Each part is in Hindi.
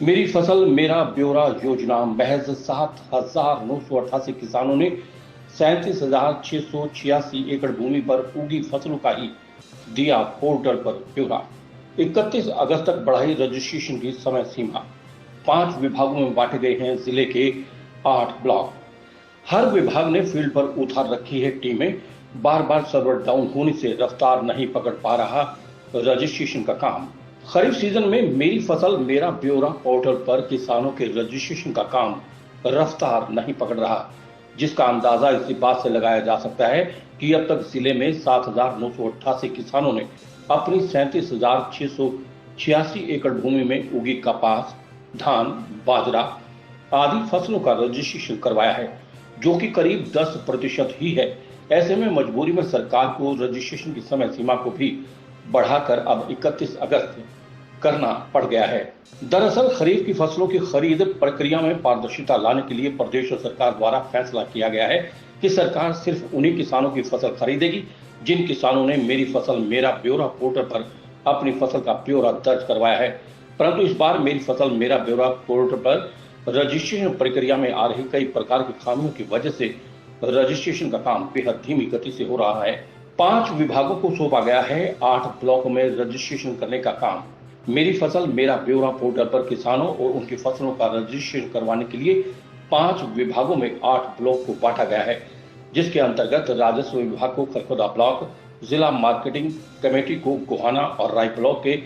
मेरी फसल मेरा ब्यौरा योजना महज 7,988 किसानों ने 37,686 एकड़ भूमि पर उगी फसलों का ही दिया पोर्टल पर ब्यौरा। 31 अगस्त तक बढ़ाई रजिस्ट्रेशन की समय सीमा। 5 विभागों में बांटे गए हैं जिले के 8 ब्लॉक। हर विभाग ने फील्ड पर उतार रखी है टीमें। बार बार सर्वर डाउन होने से रफ्तार नहीं पकड़ पा रहा रजिस्ट्रेशन का काम। खरीफ सीजन में मेरी फसल मेरा ब्यौरा पोर्टल पर किसानों के रजिस्ट्रेशन का काम रफ्तार नहीं पकड़ रहा, जिसका अंदाजा इसी बात से लगाया जा सकता है कि अब तक जिले में 7,988 किसानों ने अपनी 37,686 एकड़ भूमि में उगी कपास, धान, बाजरा आदि फसलों का रजिस्ट्रेशन करवाया है, जो कि करीब 10% ही है। ऐसे में मजबूरी में सरकार को रजिस्ट्रेशन की समय सीमा को भी बढ़ाकर अब 31 अगस्त करना पड़ गया है। दरअसल खरीफ की फसलों की खरीद प्रक्रिया में पारदर्शिता लाने के लिए प्रदेश सरकार द्वारा फैसला किया गया है कि सरकार सिर्फ उन्हीं किसानों की फसल खरीदेगी जिन किसानों ने मेरी फसल मेरा ब्यौरा पोर्टल पर अपनी फसल का ब्यौरा दर्ज करवाया है। परंतु इस बार मेरी फसल मेरा ब्यौरा पोर्टल पर रजिस्ट्रेशन प्रक्रिया में आ रही कई प्रकार की खामियों की वजह से रजिस्ट्रेशन का काम बेहद धीमी गति से हो रहा है। 5 विभागों को सौंपा गया है 8 ब्लॉकों में रजिस्ट्रेशन करने का काम। मेरी फसल मेरा ब्यौरा पोर्टल पर किसानों और उनकी फसलों का रजिस्ट्रेशन करवाने के लिए 5 विभागों में 8 ब्लॉक को बांटा गया है, जिसके अंतर्गत राजस्व विभाग को खरखोदा ब्लॉक, जिला मार्केटिंग कमेटी को गोहाना और राय ब्लॉक के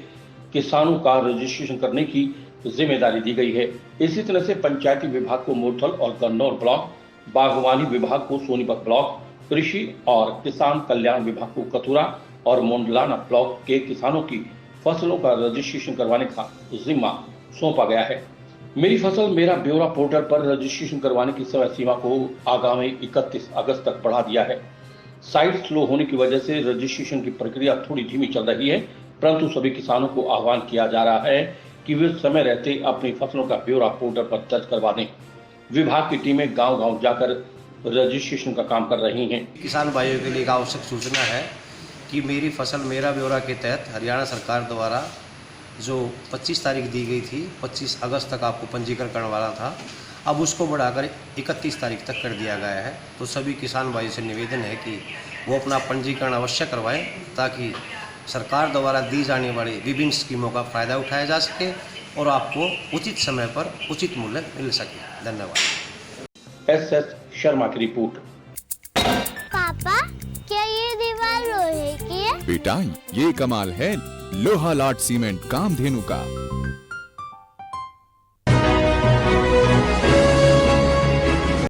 किसानों का रजिस्ट्रेशन करने की जिम्मेदारी दी गई है। इसी तरह से पंचायती विभाग को मोरथल और गन्नौर ब्लॉक, बागवानी विभाग को सोनीपत ब्लॉक, कृषि और किसान कल्याण विभाग को कथुरा और मोंडलाना ब्लॉक के किसानों की फसलों का रजिस्ट्रेशन करवाने का जिम्मा सौंपा गया है। मेरी फसल मेरा ब्यौरा पोर्टल पर रजिस्ट्रेशन करवाने की समय सीमा को आगामी 31 अगस्त तक बढ़ा दिया है। साइट स्लो होने की वजह से रजिस्ट्रेशन की प्रक्रिया थोड़ी धीमी चल रही है, परंतु सभी किसानों को आह्वान किया जा रहा है कि वे समय रहते अपनी फसलों का ब्यौरा पोर्टल पर दर्ज करवा दें। विभाग की टीमें गांव-गांव जाकर रजिस्ट्रेशन का काम कर रही हैं। किसान भाइयों के लिए एक आवश्यक सूचना है कि मेरी फसल मेरा ब्यौरा के तहत हरियाणा सरकार द्वारा जो 25 तारीख दी गई थी, 25 अगस्त तक आपको पंजीकरण करवाना था, अब उसको बढ़ाकर 31 तारीख तक कर दिया गया है। तो सभी किसान भाइयों से निवेदन है कि वो अपना पंजीकरण अवश्य करवाएं ताकि सरकार द्वारा दी जाने वाली विभिन्न स्कीमों का फ़ायदा उठाया जा सके और आपको उचित समय पर उचित मूल्य मिल सके। धन्यवाद। SS शर्मा की रिपोर्ट। पापा, क्या ये दीवार लोहे की है? बेटा, ये कमाल है लोहा लाट सीमेंट कामधेनु का।